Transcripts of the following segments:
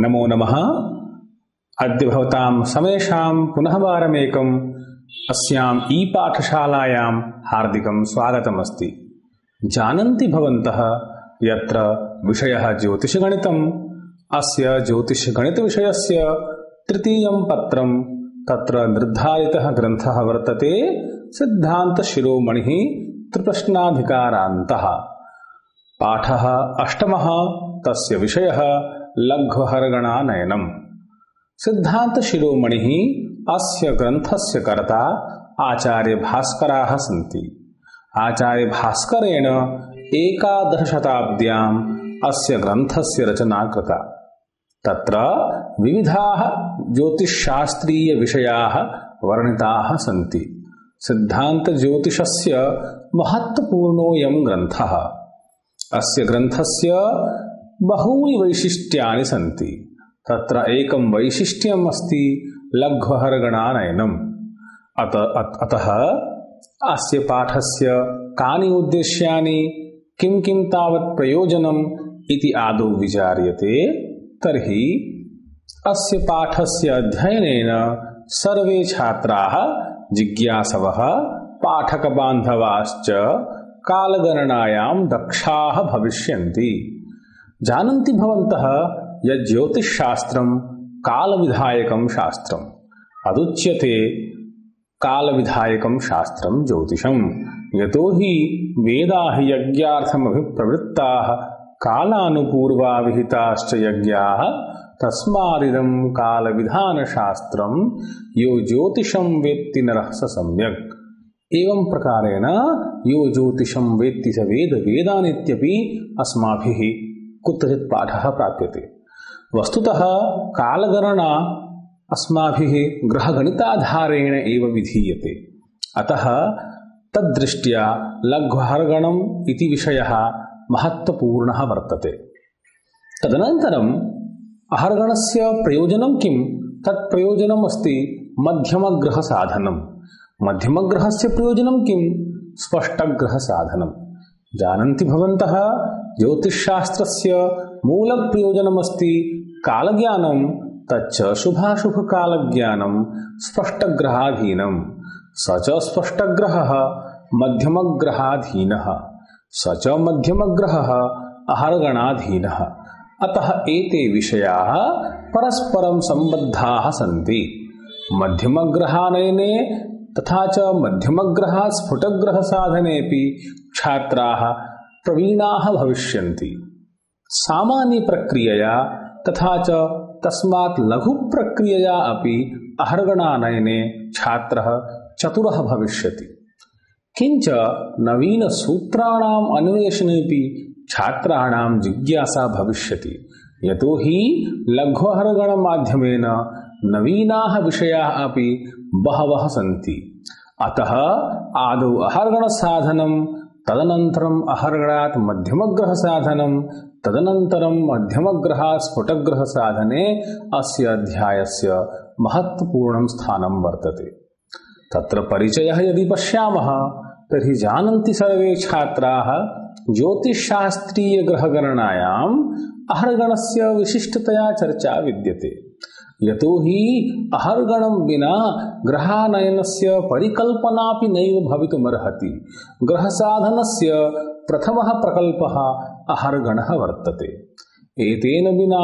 नमो नमः। अद्य भवतां समेषां पुनः वारमेकम् अस्याम् ई-पाठशालायां हार्दिकं स्वागतमस्ति। जानन्ति भवन्तः यत्र विषयः ज्योतिषगणितम्, अस्य ज्योतिषगणितविषयस्य तृतीयं पत्रं, तत्र निर्धारितः ग्रन्थः वर्तते सिद्धान्तशिरोमणिः त्रिप्रश्नाधिकारान्तः। पाठः अष्टमः, तस्य विषयः लघ्वहरगणानयनम्। सिद्धान्तशिरोमणिः अस्य ग्रन्थस्य कर्ता आचार्यभास्कराः सन्ति। आचार्यभास्करेण 11 शताब्द्याम् अस्य ग्रन्थस्य रचना कृता। तत्र विविधाः ज्योतिषशास्त्रीयविषयाः वर्णिताः सन्ति। सिद्धान्तज्योतिषस्य महत्त्वपूर्णोऽयं ग्रन्थः। अस्य ग्रन्थस्य बहूनि वैशिष्ट्यानि सन्ति। तत्र एकं वैशिष्ट्यम् अस्ति लघ्वहरगणानयनम्। अतः अस्य पाठस्य कानि उद्देश्यानि, किं किं तावत् प्रयोजनम् इति आदौ विचार्यते, तर्हि अस्य पाठस्य अध्ययनेन सर्वे छात्राः, जिज्ञासवः, पाठकबान्धवाश्च कालगणनायां दक्षाः भविष्यन्ति। जानन्ति भवन्तः यत् ज्योतिषशास्त्रं कालविधायकं शास्त्रम्। अदुच्यते कालविधायकं शास्त्रं ज्योतिषम्। यतो हि वेदाः यज्ञार्थमभिप्रवृत्ताः, कालानुपूर्वा विहिताश्च यज्ञाः, तस्मादिदं कालविधानशास्त्रं यो ज्योतिषं वेत्ति नरः स सम्यक्। एवं प्रकारेण यो ज्योतिषं वेत्ति स वेदानित्यपि अस्माभिः कुत्रचित् पाठः प्राप्यते। वस्तुतः कालगणना अस्माभिः ग्रहगणिताधारेण एव विधीयते। अतः तद्दृष्ट्या लघ्वहरगणम् इति विषयः महत्त्वपूर्णः वर्तते। तदनन्तरम् अहर्गणस्य प्रयोजनं किं? तत् प्रयोजनम् अस्ति मध्यमग्रहसाधनम्। मध्यमग्रहस्य प्रयोजनं किं? स्पष्टग्रहसाधनम्। जानन्ति भवन्तः ज्योतिषशास्त्रस्य मूलप्रयोजनमस्ति कालज्ञानं, तच्च शुभाशुभकालज्ञानं स्पष्टग्रहाधीनं। स च स्पष्टग्रहः मध्यमग्रहाधीनः, स च मध्यमग्रहः अहर्गणाधीनः। अतः एते विषयाः परस्परं सम्बद्धाः सन्ति। मध्यमग्रहानयने तथा च मध्यमग्रहात् स्फुटग्रहसाधनेऽपि छात्राः प्रवीणाः भविष्यन्ति। सामान्यप्रक्रियया तथा च तस्मात् लघुप्रक्रियया अपि अहर्गणानयने छात्रः चतुरः भविष्यति। किञ्च नवीनसूत्राणाम् अन्वेषणेऽपि छात्राणां जिज्ञासा भविष्यति। यतो हि लघ्वहरगणमाध्यमेन नवीनाः विषयाः अपि बहवः सन्ति। अतः आदौ अहर्गणसाधनं, तदनन्तरम् अहर्गणात् मध्यमग्रहसाधनं, तदनन्तरं मध्यमग्रहात् स्फुटग्रहसाधने अस्य अध्यायस्य महत्त्वपूर्णं स्थानं वर्तते। तत्र परिचयः यदि पश्यामः तर्हि जानन्ति सर्वे छात्राः ज्योतिषशास्त्रीयग्रहगणनायाम् अहर्गणस्य विशिष्टतया चर्चा विद्यते। यतो हि अहर्गणं विना ग्रहानयनस्य परिकल्पनापि नैव भवितुमर्हति। ग्रहसाधनस्य प्रथमः प्रकल्पः अहर्गणः वर्तते। एतेन विना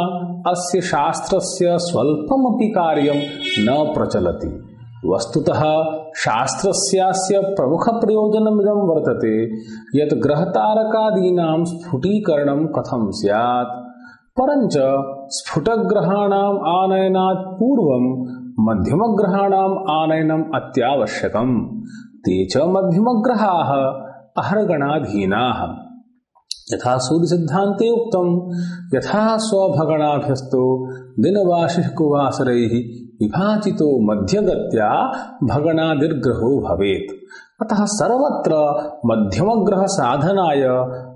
अस्य शास्त्रस्य स्वल्पमपि कार्यं न प्रचलति। वस्तुतः शास्त्रस्यास्य प्रमुखप्रयोजनमिदं वर्तते यत् ग्रहतारकादीनां स्फुटीकरणं कथं स्यात्। परञ्च स्फुटग्रहाणाम् आनयनात् पूर्वं मध्यमग्रहाणाम् आनयनम् अत्यावश्यकम्। ते च मध्यमग्रहाः अहर्गणाधीनाः। यथा सूर्यसिद्धान्ते उक्तं, यथा स्वभगणाभ्यस्तो दिनवार्षिकवासरैः विभाजितो मध्यगत्या भगणादिर्ग्रहो भवेत्। अतः सर्वत्र मध्यमग्रहसाधनाय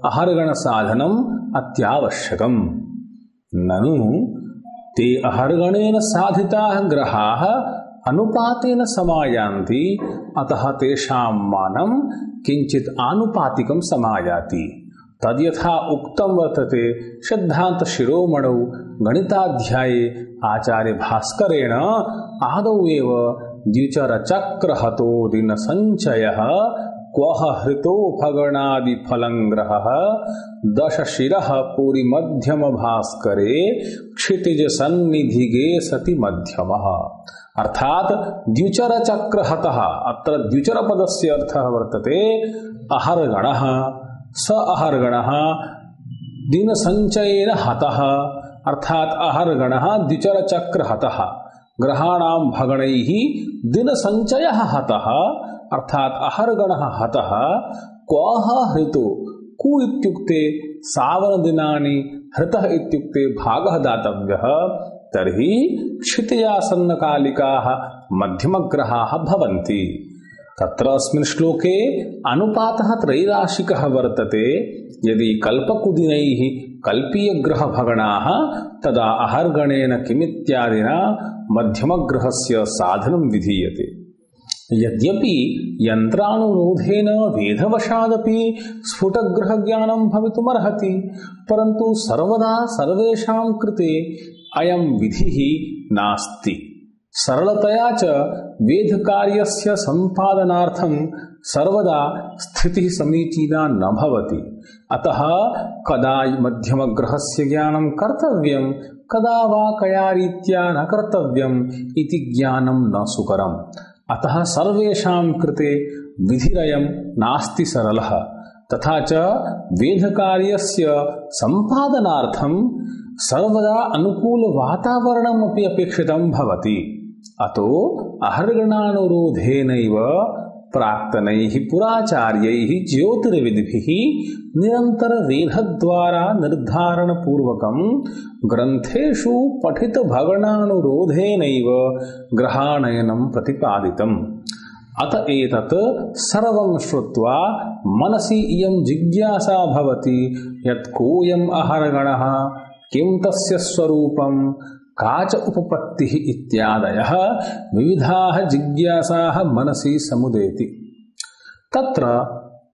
अहर्गणसाधनम् अत्यावश्यकम्। ननु ते अहर्गणेन साधिताः ग्रहाः अनुपातेन समायान्ति। अतः तेषां मानं किञ्चित् आनुपातिकं समायाति। तद्यथा उक्तं वर्तते सिद्धांत शिरोमणौ गणिताध्याये आचार्य भास्करेण आदौ एव द्विचरचक्रहतो दिनसञ्चयः क्वः हृतो भगणादिफलङ्ग्रहः दशशिरः पुरी मध्यम भास्करे क्षितिज सन्निधिगे सति मध्यमः। अर्थात द्विचरचक्रहतः, अत्र द्विचरपदस्य अर्थः वर्तते अहर्गणः। स अहर्गणः दिनसञ्चयेन हतः, अर्थात अहर्गणः द्विचरचक्रहतः ग्रहाणां भगणैः दिनसञ्चयः हतः, अर्थात अहर्गणः हतः। क्वः हृतो, कु इत्युक्ते सावनदिनानि, हृतः इत्युक्ते भागः दातव्यः। तर्हि क्षितिजासन्नकालिकाः मध्यमग्रहाः भवन्ति। तत्र अस्मिन् श्लोके अनुपातः त्रैराशिकः वर्तते। यदि कल्पकुदिनैः कल्पीयग्रहभगणाः तदा अहर्गणेन किमित्यादिना मध्यमग्रहस्य साधनं विधीयते। यद्यपि यन्त्रानुरोधेन वेदवशादपि स्फुटग्रहज्ञानं भवितुमर्हति, परन्तु सर्वदा सर्वेषां कृते अयं विधिः नास्ति। सरलतया च वेदकार्यस्य सम्पादनार्थं सर्वदा स्थितिः समीचीना न भवति। अतः कदा मध्यमग्रहस्य ज्ञानं कर्तव्यं, कदा वा कया रीत्या न कर्तव्यम् इति ज्ञानं न सुकरम्। अतः सर्वेषां कृते विधिरयं नास्ति सरलः। तथा च वेदकार्यस्य सम्पादनार्थं सर्वदा अनुकूलवातावरणमपि अपेक्षितं भवति। अतो अहर्गणानुरोधेनैव प्राक्तनैः पुराचार्यैः ज्योतिर्विद्भिः निरन्तरवेदद्वारा निर्धारणपूर्वकं ग्रन्थेषु पठितभगणानुरोधेनैव ग्रहाणयनं प्रतिपादितम्। अत एतत् सर्वं श्रुत्वा मनसि इयं जिज्ञासा भवति यत् कोऽयम् अहर्गणः, किं तस्य स्वरूपं, का च उपपत्तिः इत्यादयः विविधाः जिज्ञासाः मनसि समुदेति। तत्र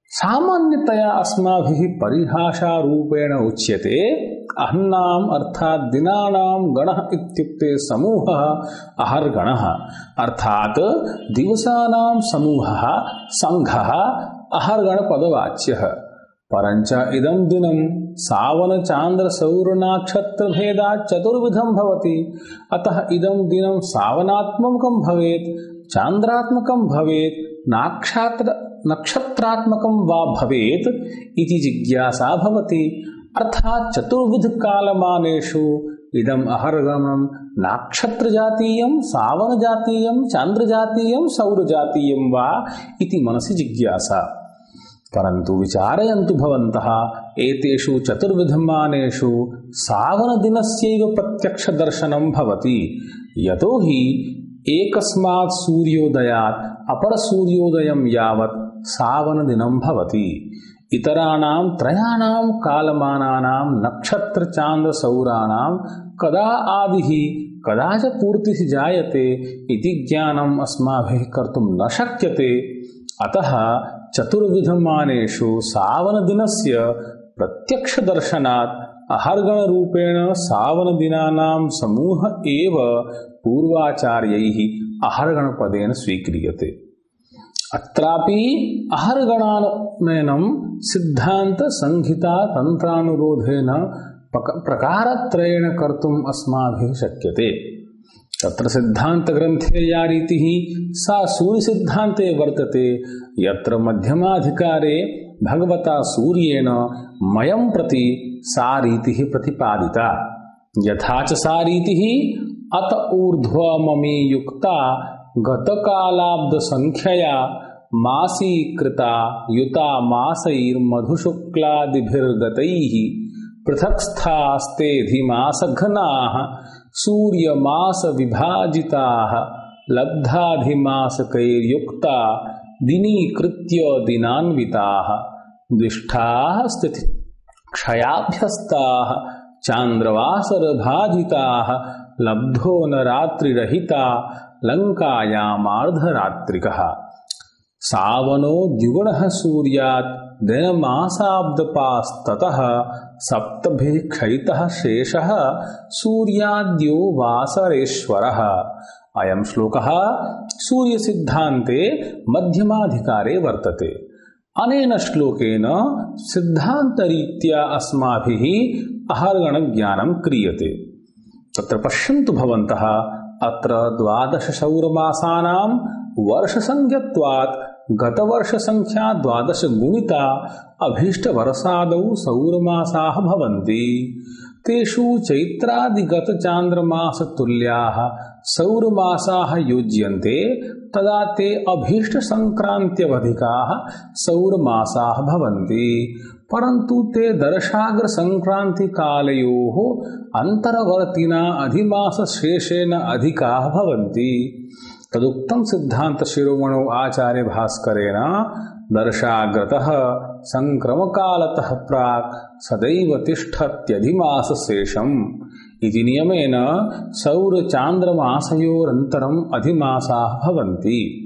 सामान्यतया अस्माभिः परिभाषारूपेण उच्यते अह्नाम् अर्थात् दिनानां गणः इत्युक्ते समूहः अहर्गणः, अर्थात् दिवसानां समूहः संघः अहर्गणपदवाच्यः। परञ्च इदं दिनं सावन चांद्र सौर नक्षत्र भेदात् चतुर्विधं भवति। अतः इदं दिनं सावनात्मकं भवेत्, चांद्रात्मकं भवेत्, नक्षत्रात्मकं वा भवेत् इति जिज्ञासा भवति। अर्थात् चतुर्विध कालमानेषु इदम् अहर्गणं नक्षत्रजातीयं, सावनजातीयं, चांद्रजातीयं, सौरजातीयं वा इति मनसि जिज्ञासा। परन्तु विचारयन्तु भवन्तः, एतेषु चतुर्विधमानेषु सावनदिनस्यैव प्रत्यक्षदर्शनं भवति। यतो हि एकस्मात् सूर्योदयात् अपरसूर्योदयं यावत् सावनदिनं भवति। इतराणां त्रयाणां कालमानानां नक्षत्रचान्द्रसौराणां कदा आदिः कदा च पूर्तिः जायते इति ज्ञानम् अस्माभिः कर्तुं न शक्यते। अतः चतुर्विधमानेषु सावनदिनस्य प्रत्यक्षदर्शनात् अहर्गणरूपेण सावनदिनानां समूह एव पूर्वाचार्यैः अहर्गणपदेन स्वीक्रियते। अत्रापि अहर्गणानयनं सिद्धान्त संहिता तन्त्रानुरोधेन प्रकारत्रयेण कर्तुम् अस्माभिः शक्यते। तत्र सिद्धान्तग्रन्थे या रीतिः सा सूर्यसिद्धान्ते वर्तते, यत्र मध्यमाधिकारे भगवता सूर्येण मयं प्रति सा रीतिः प्रतिपादिता। यथा च सा रीतिः अत ऊर्ध्वममी युक्ता गतकालाब्दसंख्यया मासीकृता युता मासैर्मधुशुक्लादिभिर्गतैः पृथक्स्थास्तेऽधिमासघनाः सूर्यमास विभाजिताः लब्धाधिमासकैर्युक्ता दिनीकृत्य दिनान्विताः दिष्ठाः स्थिति क्षयाभ्यस्ताः चान्द्रवासरभाजिताः लब्धो न रात्रिरहिता लङ्कायामार्धरात्रिकः। सावनो द्विगुणः सूर्यात् दिनमासाब्दपास्ततः सप्तभिः क्षयितः शेषः सूर्याद्यो वासरेश्वरः। अयं श्लोकः सूर्यसिद्धान्ते मध्यमाधिकारे वर्तते। अनेन श्लोकेन सिद्धान्तरीत्या अस्माभिः अहर्गणज्ञानं क्रियते। तत्र पश्यन्तु भवन्तः, अत्र 12 सौरमासानां वर्षसंज्ञत्वात् गतवर्षसंख्या 12 गुणिता अभीष्टवर्षादौ सौरमासाः भवन्ति। तेषु चैत्रादिगतचान्द्रमासतुल्याः सौरमासाः योज्यन्ते, तदा ते अभीष्टसंक्रान्त्यवधिकाः सौरमासाः भवन्ति। परन्तु ते दर्शाग्रसंक्रान्तिकालयोः अन्तर्वर्तिना अधिमासशेषेण अधिकाः भवन्ति। तदुक्तं सिद्धान्तशिरोमणौ आचार्यभास्करेण दर्शाग्रतः संक्रमकालतः प्राक् सदैव तिष्ठत्यधिमासशेषम् इति नियमेन सौरचान्द्रमासयोरन्तरम् अधिमासाः भवन्ति।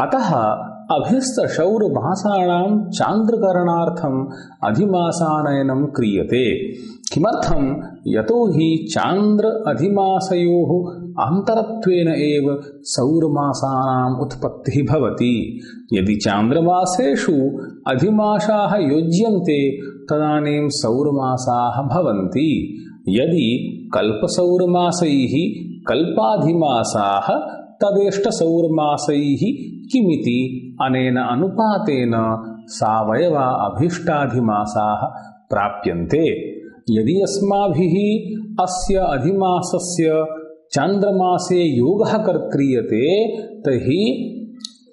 अतः अभिस्तसौरमासानां चान्द्रकरणार्थम् अधिमासानयनं क्रियते। किमर्थं? यतो हि चान्द्र अधिमासयोः अन्तरत्वेन एव सौरमासानाम् उत्पत्तिः भवति। यदि चान्द्रमासेषु अधिमासाः योज्यन्ते तदानीं सौरमासाः भवन्ति। यदि कल्पसौरमासैः कल्पाधिमासाः तदेष्टसौरमासैः किमिति अनेन अनुपातेन सावयवा अभीष्टाधिमासाः प्राप्यन्ते। यदि अस्माभिः अस्य अधिमासस्य चान्द्रमासे योगः क्रियते तर्हि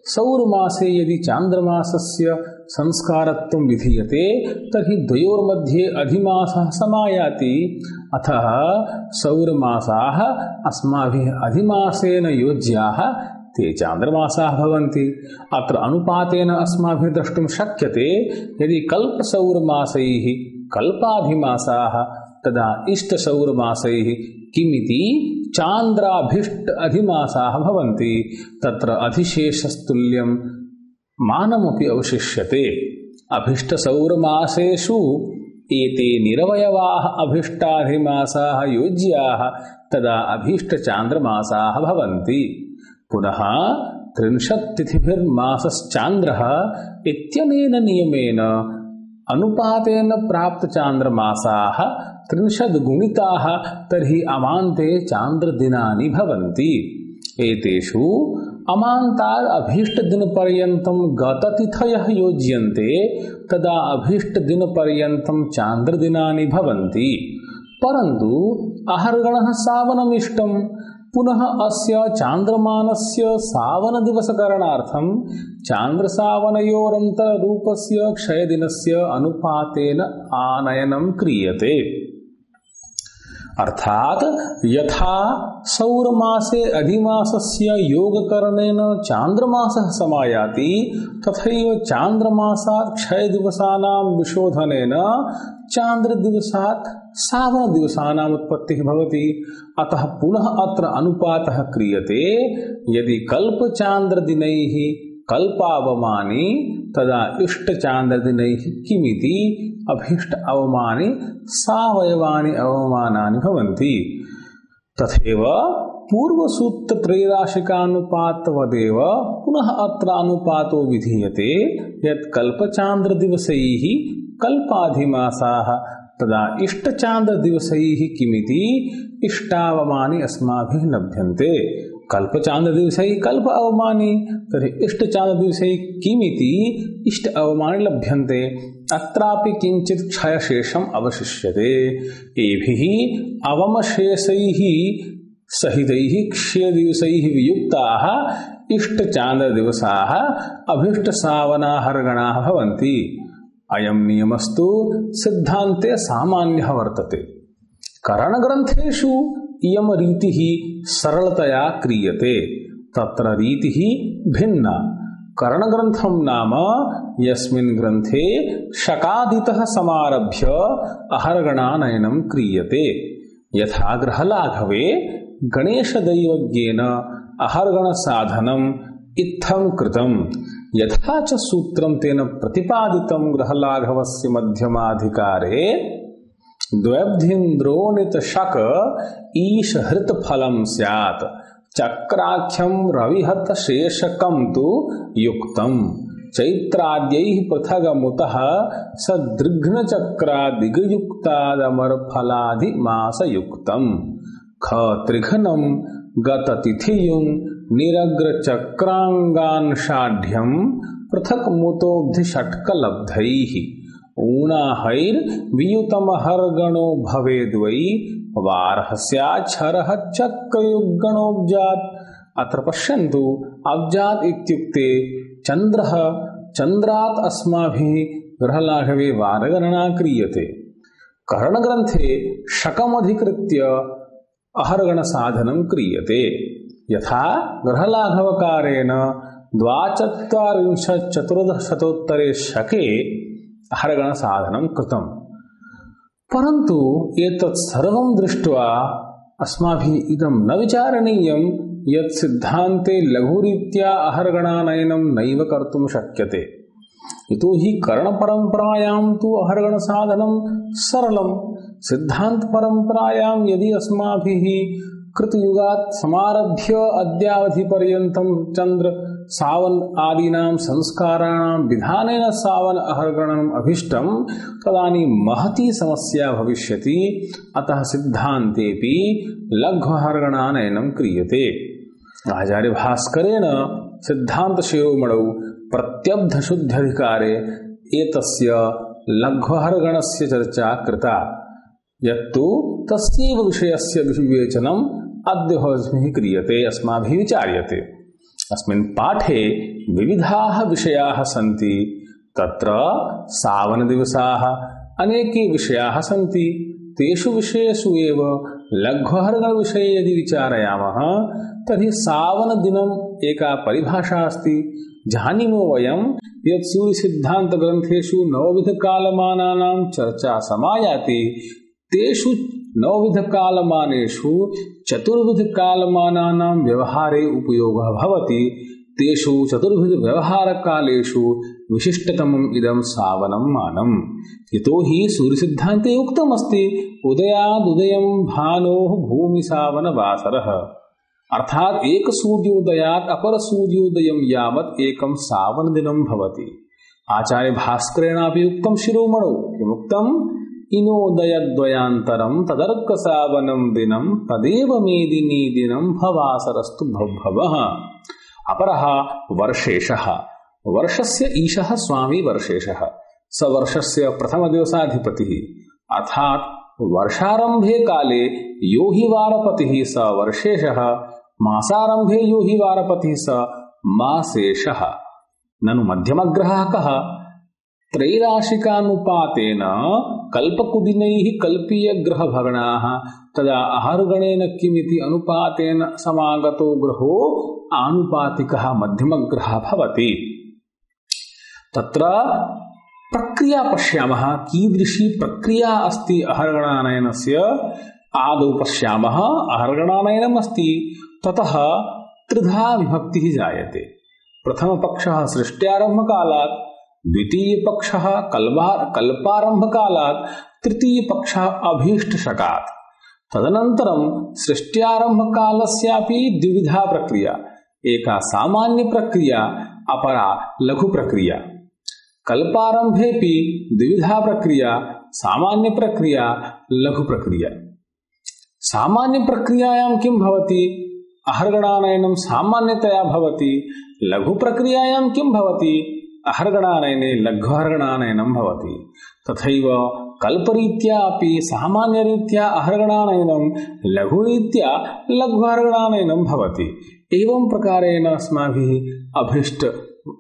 सौरमासे यदि चान्द्रमासस्य संस्कारत्वं विधीयते तर्हि द्वयोर्मध्ये अधिमासः समायाति। अतः सौरमासाः अस्माभिः अधिमासेन योज्याः, ते चान्द्रमासाः भवन्ति। अत्र अनुपातेन अस्माभिः द्रष्टुं शक्यते, यदि कल्पसौरमासैः कल्पाधिमासाः तदा इष्टसौरमासैः किमिति चान्द्राभीष्ट अधिमासाः भवन्ति। तत्र अधिशेषस्तुल्यं मानमपि अवशिष्यते। अभीष्टसौरमासेषु एते निरवयवाः अभीष्टाधिमासाः योज्याः, तदा अभीष्टचान्द्रमासाः भवन्ति। पुनः 30 तिथिभिर्मासश्चान्द्रः इत्यनेन नियमेन अनुपातेन प्राप्तचान्द्रमासाः 30 गुणिताः, तर्हि अमान्ते चान्द्रदिनानि भवन्ति। एतेषु अमान्ताद् अभीष्टदिनपर्यन्तं गततिथयः योज्यन्ते, तदा अभीष्टदिनपर्यन्तं चान्द्रदिनानि भवन्ति। परन्तु अहर्गणः सावनमिष्टम्। पुनः अस्य चान्द्रमानस्य सावनदिवसकरणार्थं चान्द्रसावनयोरन्तररूपस्य क्षयदिनस्य अनुपातेन आनयनं क्रियते। अर्थात् यथा सौरमासे अधिमासस्य योगकरणेन चान्द्रमासः समायाति, तथैव चान्द्रमासात् क्षयदिवसानां विशोधनेन चान्द्रदिवसात् सावनदिवसानाम् उत्पत्तिः भवति। अतः पुनः अत्र अनुपातः क्रियते। यदि कल्पचान्द्रदिनैः कल्पावमानि तदा इष्टचान्द्रदिनैः किमिति अभीष्ट अवमानि सावयवानि अवमानानि भवन्ति। तथैव पूर्वसूत्रत्रैराशिकानुपातवदेव पुनः अत्र अनुपातो विधीयते। यत् कल्पचान्द्रदिवसैः कल्पाधिमासाः तदा इष्टचान्द्रदिवसैः किमिति इष्टावमानि अस्माभिः लभ्यन्ते। कल्पचान्द्रदिवसैः कल्प अवमानि तर्हि इष्टचान्द्रदिवसैः किमिति इष्ट अवमानि लभ्यन्ते। अत्रापि किञ्चित् क्षयशेषम् अवशिष्यते। एभिः अवमशेषैः सहितैः क्षयदिवसैः वियुक्ताः इष्टचान्द्रदिवसाः अभीष्टसावनाहर्गणाः भवन्ति। अयं नियमस्तु सिद्धान्ते सामान्यः वर्तते। करणग्रन्थेषु इयं रीतिः सरलतया क्रियते। तत्र रीतिः भिन्ना। करणग्रन्थं नाम यस्मिन् ग्रन्थे शकादितः समारभ्य अहर्गणानयनं क्रियते। यथा गृहलाघवे गणेशदैवज्ञेन अहर्गणसाधनम् इत्थं कृतम्। यथा च सूत्रम तेन प्रतिपादितं ग्रहलाघवस्य मध्यमाधिकारे द्वैब्धिन्द्रोणित शक ईश हृत फलम स्यात् चक्राख्यम रविहत शेषकम तु युक्तम चैत्राद्यैः पृथगमुतः सदृघ्न चक्रादिगयुक्तादमर फलाधिमास युक्तम ख त्रिघ्नं गततिथियुं निरग्र चक्रांगान्षाढ्यं पृथक मुतोब्धिषट्कलब्धैः ऊणाहैर्वियुतमहर्गणो भवेद्वै वार्हस्याच्छरः चक्रयुग्गणोऽब्जात्। अत्र पश्यन्तु, अब्जात् इत्युक्ते चन्द्रः, चन्द्रात् अस्माभिः ग्रहलाघवे वारगणना क्रियते। करणग्रन्थे शकमधिकृत्य अहर्गणसाधनं क्रियते। यथा ग्रहलाघवकारेण 24,14 शके अहर्गणसाधनं कृतम्। परन्तु एतत् सर्वं दृष्ट्वा अस्माभिः इदं न विचारणीयं यत् सिद्धान्ते लघुरीत्या अहर्गणानयनं नैव कर्तुं शक्यते। यतोहि करणपरम्परायां तु अहर्गणसाधनं सरलं। सिद्धान्तपरम्परायां यदि अस्माभिः कृतयुगात् समारभ्य अद्यावधिपर्यन्तं चन्द्र सावन आदीनां संस्काराणां विधानेन सावन अहर्गणनम् अभिष्टं तदानीं महती समस्या भविष्यति। अतः सिद्धान्तेऽपि लघ्वहर्गणानयनं क्रियते। आचार्य भास्करेण सिद्धान्तशिरोमणौ प्रत्यब्धशुद्ध्यधिकारे एतस्य लघ्वहर्गणस्य चर्चा कृता, यत्तु तस्यैव विषयस्य विवेचनम् अद्य क्रियते, अस्माभिः विचार्यते। अस्मिन् पाठे विविधाः विषयाः सन्ति। तत्र सावनदिवसाः अनेके विषयाः सन्ति। तेषु विषयेषु एव लघ्वहर्गणविषये यदि विचारयामः तर्हि सावनदिनम् एका परिभाषा अस्ति। जानीमो वयं यत् सूर्यसिद्धान्तग्रन्थेषु नवविधकालमानानां चर्चा समायाति। तेषु नवविधकालमानेषु चतुर्विधकालमानानां व्यवहारे उपयोगः भवति। तेषु चतुर्विधव्यवहारकालेषु विशिष्टतमम् इदं सावनं मानम्। यतोहि सूर्यसिद्धान्ते उक्तमस्ति उदयादुदयं भानोः भूमिसावनवासरः, अर्थात् एक सूर्योदयात् अपर सूर्योदयं यावत् एकं सावनदिनं भवति। आचार्य भास्करेणापि उक्तं शिरोमणौ किमुक्तम्? इनोदयद्वयान्तरं तदर्कसावनं दिनं तदेव मेदिनी दिनं भवासरस्तु भवः। अपरः वर्षेशः। वर्षस्य ईशः स्वामी वर्षेशः, स वर्षस्य प्रथमदिवसाधिपतिः। अर्थात् वर्षारंभे काले यो हि वारपतिः स वर्षेशः, मासारंभे यो हि वारपतिः स मासेशः। ननु मध्यमग्रहः कः? त्रैराशिकानुपातेन कल्पकुदिनैः कल्पीयग्रहभगणाः तदा अहर्गणेन किमिति अनुपातेन समागतो ग्रहो आनुपातिकः मध्यमग्रहः भवति। तत्र प्रक्रिया पश्यामः, कीदृशी प्रक्रिया अस्ति अहर्गणानयनस्य। आदौ पश्यामः अहर्गणानयनम् अस्ति, ततः त्रिधा विभक्तिः जायते। प्रथमपक्षः सृष्ट्यारम्भकालात्, द्वितीयपक्षः कल्पारम्भकालात्, तृतीयपक्षः अभीष्टशकात्। तदनन्तरं सृष्ट्यारम्भकालस्यापि द्विविधा प्रक्रिया, एका सामान्य प्रक्रिया, अपरा लघु प्रक्रिया। कल्पारम्भेऽपि द्विविधा प्रक्रिया, सामान्य प्रक्रिया, लघु प्रक्रिया। सामान्य प्रक्रियायां किं भवति? अहर्गणानयनं सामान्यतया भवति। लघु प्रक्रियायां किं भवति? अहर्गणानयने लघ्वहर्गणानयनं भवति। तथैव कल्परीत्या अपि सामान्यरीत्या अहर्गणानयनं, लघुरीत्या लघ्वहर्गणानयनं भवति। एवं प्रकारेण अस्माभिः अभीष्ट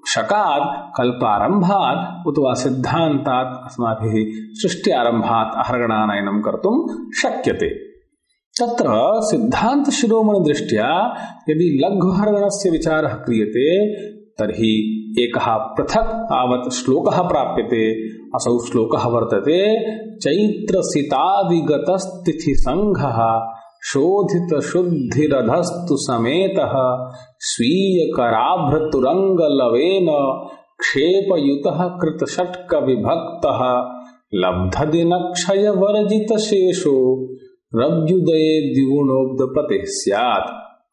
शकात्, कल्पारम्भात् अथवा सिद्धान्तात् अस्माभिः सृष्ट्यारम्भात् अहर्गणानयनं कर्तुं शक्यते। तत्र सिद्धान्तशिरोमणिदृष्ट्या यदि लघ्वहर्गणस्य विचारः क्रियते तर्हि एकः पृथक् तावत् श्लोकः प्राप्यते। असौ श्लोकः वर्तते चैत्रसितादिगतस्तिथिसङ्घः शोधित शुद्धिरधस्तु समेतः स्वीय कराभ्रतुरंगलवेन क्षेपयुतः कृतषट्क विभक्तः लब्धदिनक्षय वर्जित शेषो रव्युदये द्विगुणोब्धपतिः स्यात्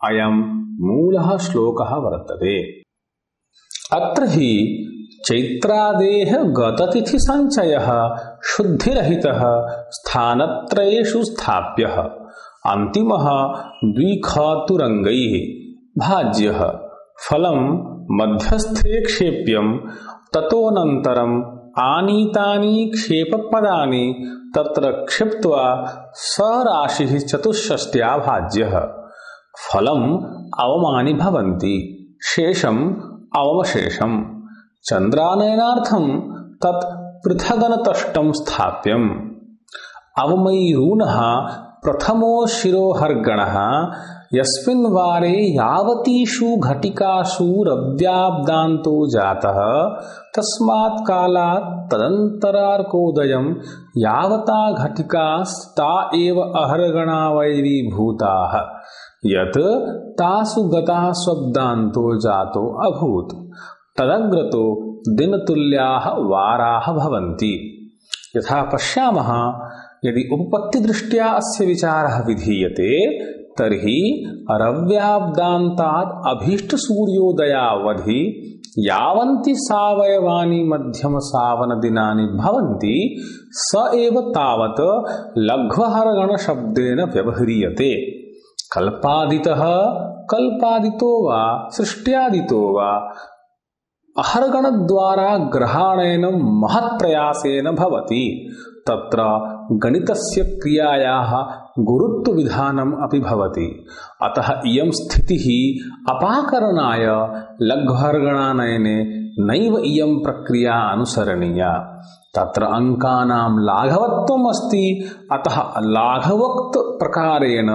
अयं मूलः श्लोकः वर्तते। अत्र हि चैत्रादेः गततिथि संचयः शुद्धिरहितः स्थानत्रयेषु स्थाप्यः अन्तिमः द्विखतुरंगैः भाज्यः फलं मध्यस्थे क्षेप्यं ततोऽनन्तरम् आनीतानि क्षेपपदानि तत्र क्षिप्त्वा सराशिः चतुष्षष्ट्या भाज्यः फलम् अवमानि भवन्ति शेषम् अवमशेषम् चन्द्रानयनार्थं तत् पृथगनतष्टं स्थाप्यम् अवमयीरूनः प्रथमो शिरोहर्गणः यस्मिन् वारे यावतीषु घटिकासु रव्याब्दान्तो जातः तस्मात् कालात् तदन्तरार्कोदयं यावता घटिकास्ता एव अहर्गणा वैरीभूताः यत् तासु गताः स्वब्दान्तो जातो अभूत् तदग्रतो दिनतुल्याः वाराः भवन्ति। यथा पश्यामः यदि उपपत्तिदृष्ट्या अस्य विचारः विधीयते तर्हि रव्याब्दान्तात् अभीष्टसूर्योदयावधि यावन्ति सावयवानि मध्यमसावनदिनानि भवन्ति स एव तावत् लघ्वहरगणशब्देन व्यवह्रियते। कल्पादितः कल्पादितो वा सृष्ट्यादितो वा अहर्गणद्वारा ग्रहणेन महत्प्रयासेन भवति। तत्र गणितस्य क्रियायाः गुरुत्वविधानम् अपि भवति। अतः इयं स्थितिः अपाकरणाय लघ्वहर्गणानयने नैव इयं प्रक्रिया अनुसरणीया। तत्र अंकानां लाघवत्वम् अस्ति। अतः लाघवोक्त प्रकारेण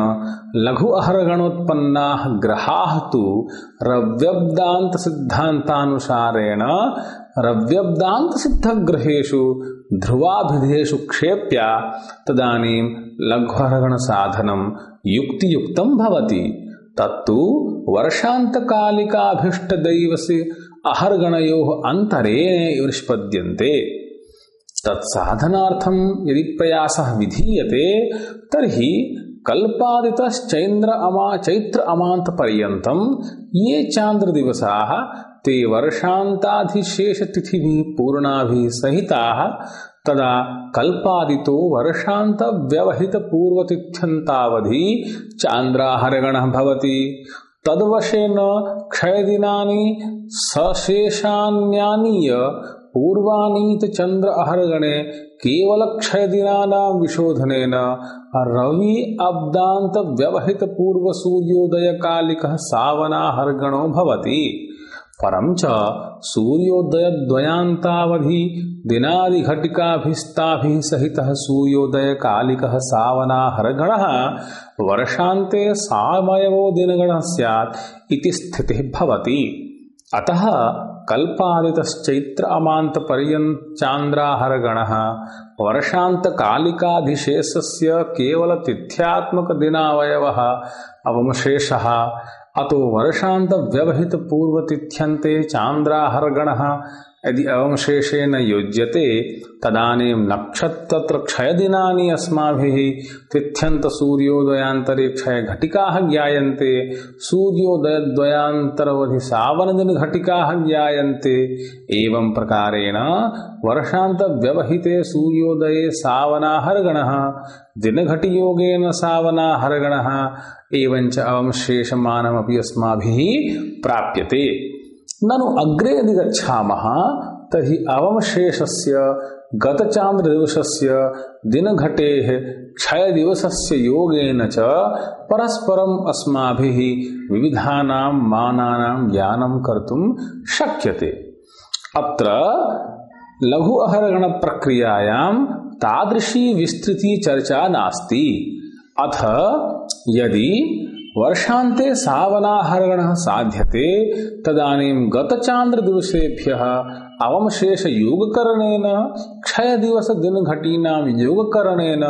लघु अहर्गणोत्पन्नाः ग्रहाः तु रव्यब्दान्त सिद्धान्तानुसारेण रव्यब्दान्त सिद्धग्रहेषु ध्रुवाभिधेषु क्षेप्य तदानीं लघ्वहर्गण साधनं युक्तियुक्तं भवति। तत्तु वर्षान्तकालिकाभीष्टदैवस्य अहर्गणयोः अन्तरेण निष्पद्यन्ते। तत्साधनार्थं यदि प्रयासः विधीयते तर्हि चैत्र अमांत पर्यन्तं ये चांद्रदिवसाः ते वर्षान्ताधिशेषतिथिभिः पूर्णाभिः सहिताः तदा कल्पादितो वर्षान्त व्यवहित पूर्वतिथ्यन्तावधि चान्द्राहरगणः भवति। तद्वशेन क्षयदिनानि सशेषान्यानीय पूर्वानीत चंद्र अहर्गणे केवल क्षयदिनानां विशोधनेन रवि अब्दान्त व्यवहित पूर्व सूर्योदय कालिकः सावनाहर्गणो भवति। परं च सूर्योदयद्वयान्तावधि दिनादिघटिकाभिस्ताभिः सहितः सूर्योदय कालिकः सावनाहर्गणः वर्षान्ते सावयवो दिनगणः स्यात् इति स्थितिः भवति। अतः कल्पादितश्चैत्र अमांत पर्यन्त चान्द्राहरगणः वर्षांत कालिकाधिशेषस्य केवल तिथ्यात्मक दिनावयवः अवमशेषः। अतो वर्षांत व्यवहित पूर्वतिथ्यन्ते चान्द्राहरगणः यदि अवमशेषेण योज्यते तदानीं नक्षत्र क्षयदिनानि अस्माभिः तिथ्यन्त सूर्योदयान्तरे क्षयघटिकाः ज्ञायन्ते सूर्योदयद्वयान्तरवधि सावनदिन घटिकाः ज्ञायन्ते। एवं प्रकारेण वर्षांत व्यवहिते सूर्योदये सावनाहर्गणः दिनघटियोगेन सावनाहर्गणः एवञ्च अवमशेषमानमपि अस्माभिः प्राप्यते। ननु अग्रे यदि गच्छामः तर्हि अवमशेषस्य गतचान्द्रदिवसस्य दिनघटेः क्षयदिवसस्य योगेन च परस्परम् अस्माभिः विविधानां मानानां ज्ञानं कर्तुं शक्यते। अत्र लघु अहर्गण प्रक्रियायां तादृशी विस्तृति चर्चा नास्ति। अथ यदि वर्षान्ते सावनाहरणः साध्यते तदानीं गतचान्द्रदिवसेभ्यः अवमशेषयोगकरणेन क्षयदिवसदिनघटीनां योगकरणेन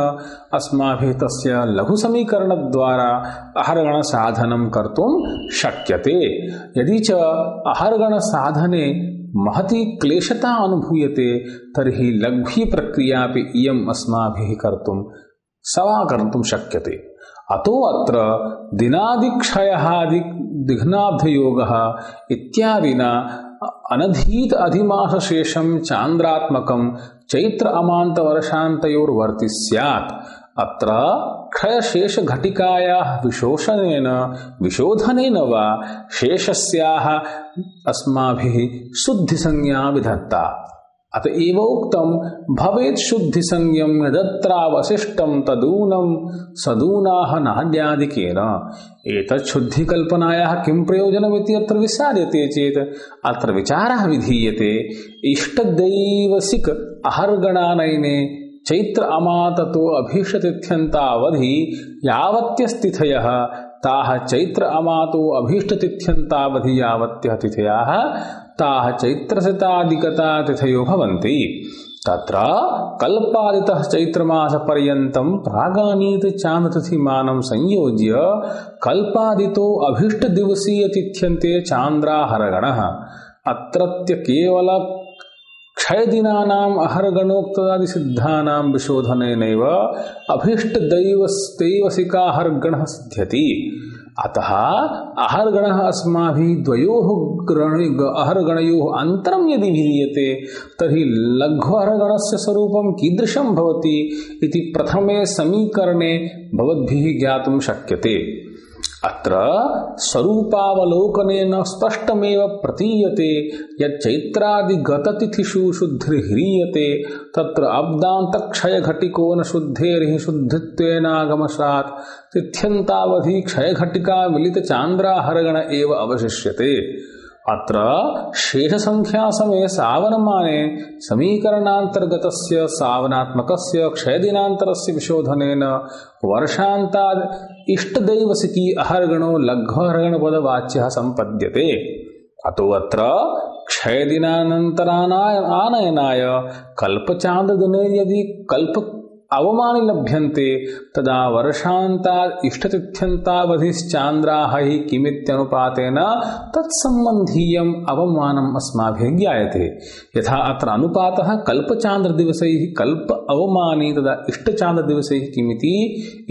अस्माभिः तस्य लघुसमीकरणद्वारा अहर्गणसाधनं कर्तुं शक्यते। यदि च अहर्गणसाधने महती क्लेशता अनुभूयते तर्हि लघ्वी प्रक्रियापि इयम् अस्माभिः कर्तुं शक्यते। अतो अत्र दिनादिक्षयः इत्यादिना अनधीत अधिमासशेषं चान्द्रात्मकं चैत्र अमान्त वर्षान्तयोर्वर्ति स्यात्। अत्र क्षयशेषघटिकायाः विशोधनेन वा शेषस्याः अस्माभिः शुद्धिसंज्ञा विधत्ता। अत एव उक्तं भवेत् शुद्धिसंज्ञं यदत्रावशिष्टं तदूनं सदूनाः नाड्यादिकेन। एतत् शुद्धिकल्पनायाः किं प्रयोजनमिति अत्र विचार्यते चेत् अत्र विचारः विधीयते। इष्टदैवसिक अहर्गणानयने चैत्र अमाततो अभीष्टतिथ्यन्तावधि यावत्यस्तिथयः ताः चैत्र अमातो अभीष्टतिथ्यन्तावधि यावत्यः तिथयाः ताः चैत्रशताधिकता तिथयो भवन्ति। तत्र कल्पादितः चैत्रमासपर्यन्तं प्रागानीत चान्द्रतिथिमानं संयोज्य कल्पादितो अभीष्टदिवसीयतिथ्यन्ते चान्द्राहरगणः। अत्रत्य केवल क्षयदिनानाम् अहर्गणोक्तादिसिद्धानां विशोधनेनैव अभीष्टदैवसिकाहर्गणः सिद्ध्यति। अतः अहर्गणः अस्माभिः द्वयोः अहर्गणयोः अन्तरं यदि विधीयते तर्हि लघ्वहर्गणस्य स्वरूपं कीदृशं भवति इति प्रथमे समीकरणे भवद्भिः ज्ञातुं शक्यते। अत्र स्वरूपावलोकनेन स्पष्टमेव प्रतीयते यत् चैत्रादिगततिथिषु शुद्धिर्ह्रियते तत्र अब्दान्तक्षयघटिको न शुद्धेर्हि शुद्धित्वेनागमशात् तिथ्यन्तावधि क्षयघटिका मिलितचान्द्राहर्गण एव अवशिष्यते। अत्र शेषसंख्यासमये सावनमाने समीकरणान्तर्गतस्य सावनात्मकस्य क्षयदिनान्तरस्य विशोधनेन वर्षान्ताद् इष्टदैवसिकी अहर्गणो लघ्वहर्गणपदवाच्यः सम्पद्यते। अतो अत्र क्षयदिनानन्तरानयनाय कल्पचान्द्रदिने यदि कल्प अवमानि लभ्यन्ते तदा वर्षान्ताद् इष्टतिथ्यन्तावधिश्चान्द्राः हि किमित्यनुपातेन तत्सम्बन्धीयम् अवमानम् अस्माभिः ज्ञायते। यथा अत्र अनुपातः कल्पचान्द्रदिवसैः कल्प अवमानि तदा इष्टचान्द्रदिवसैः किमिति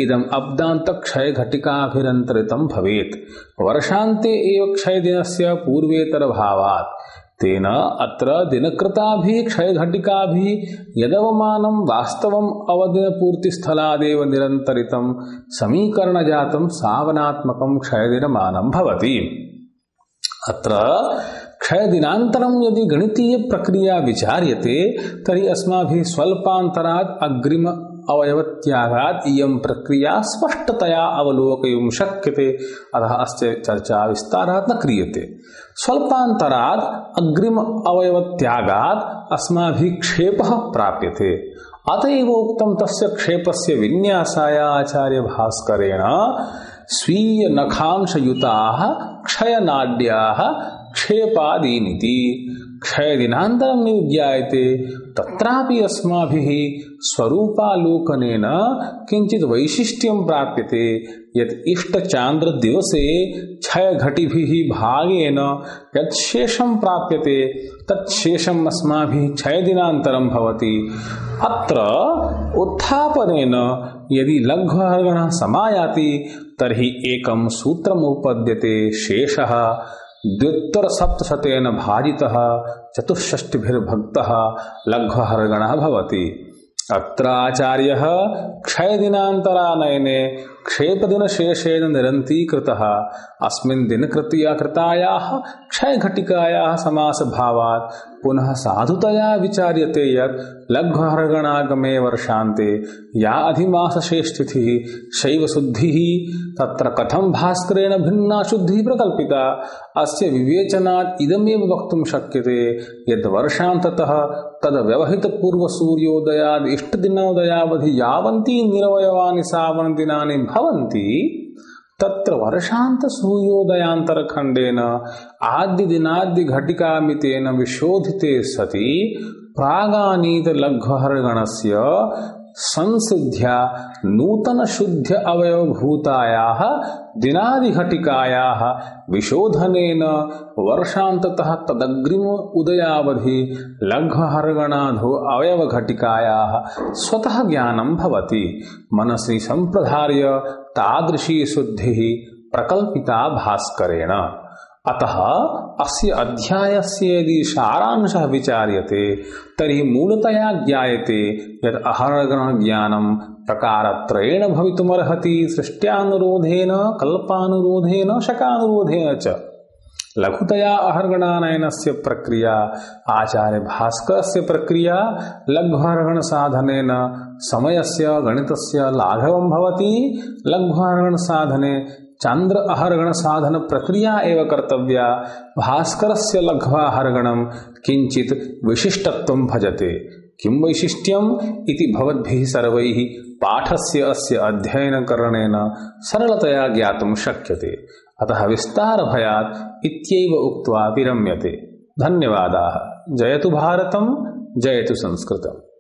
इदम् अब्दान्तक्षयघटिकाभिरन्तरितं भवेत् वर्षान्ते एव क्षयदिनस्य पूर्वेतरभावात्। तेन अत्र दिनकृताभिः क्षयघटिकाभिः यदवमानं वास्तवम् अवदिनपूर्तिस्थलादेव निरन्तरितं समीकरणजातं सावनात्मकं क्षयदिनमानं भवति। अत्र क्षयदिनान्तरं यदि गणितीयप्रक्रिया विचार्यते तर्हि अस्माभिः स्वल्पान्तरात् अग्रिम अवयवत्यागात् इयं प्रक्रिया स्पष्टतया अवलोकयितुं शक्यते। अतः अस्य चर्चा विस्तारात् न क्रियते। स्वल्पान्तरात् अग्रिम अवयवत्यागात् अस्माभिः क्षेपः प्राप्यते। अत एव उक्तं तस्य क्षेपस्य विन्यासाय आचार्य भास्करेण स्वीय नखांशयुताः क्षयनाड्याः क्षेपादीनिति। क्षयदिनान्तरं निज्ञायते तत्रापि अस्माभिः स्वरूपालोकनेन किञ्चित् वैशिष्ट्यं प्राप्यते यत् इष्टचान्द्रदिवसे क्षयघटिभिः भागेन यत् शेषं प्राप्यते तत् शेषम् अस्माभिः क्षयदिनान्तरं भवति। अत्र उत्थापनेन यदि लघ्वहर्गणः समायाति तर्हि एकं सूत्रमुपपद्यते शेषः द्व्युत्तरसप्तशतेन भाजितः चतुष्षष्टिभिर्भक्तः लघ्वहर्गणः भवति। अत्र आचार्यः क्षयदिनान्तरानयने क्षेपदिनशेषेण निरन्तीकृतः अस्मिन् दिनकृत्याकृतायाः क्षयघटिकायाः समासभावात् पुनः साधुतया विचार्यते यत् लघ्वहर्गणागमे वर्षान्ते या अधिमासशेषतिथिः शैवशुद्धिः तत्र कथं भास्करेण भिन्ना शुद्धिः प्रकल्पिता। अस्य विवेचनात् इदमेव वक्तुं शक्यते यद् वर्षान्ततः तद्व्यवहितपूर्वसूर्योदयाद् इष्टदिनोदयावधि यावन्ति निरवयवानि सावनदिनानि भवन्ति तत्र वर्षांत सूर्योदयांतर खंडेन आद्य दिनाद्य घटिकामितेन विशोधिते सति प्रागानीत लघ्वहरगणस्य संसिद्ध्या नूतन शुद्ध अवयवभूतायाः दिनादिघटिकायाः विशोधनेन वर्षान्ततः तदग्रिम उदयावधि लघ्वहरगणाधो अवयवघटिकायाः स्वतः ज्ञानं भवति। मनसि संप्रधार्य तादृशी शुद्धिः प्रकल्पिता भास्करेण। अतः अस्य अध्यायस्य यदि सारांशः विचार्यते तर्हि मूलतया ज्ञायते यत् अहरगणज्ञानं प्रकारत्रयेण भवितुमर्हति, सृष्ट्यानुरोधेन, कल्पानुरोधेन, शकानुरोधेन च। लघुतया अहर्गणानयनस्य प्रक्रिया आचार्य भास्करस्य प्रक्रिया लघ्वाहरण साधनेन समयस्य गणितस्य लाघवं भवति। लघ्वाहरण साधने चंद्र अहर्गण साधन प्रक्रिया एव कर्तव्या। भास्करस्य लघ्वाहर्गणं किंचित विशिष्टत्वं भजते। किं वैशिष्ट्यम् इति भवद्भिः सर्वैः पाठस्य अस्य अध्ययनकरणेन सरलतया ज्ञातुं शक्यते। अतः विस्तारभयात् इत्येव उक्त्वा विरम्यते। धन्यवादाः। जयतु भारतं, जयतु संस्कृतम्।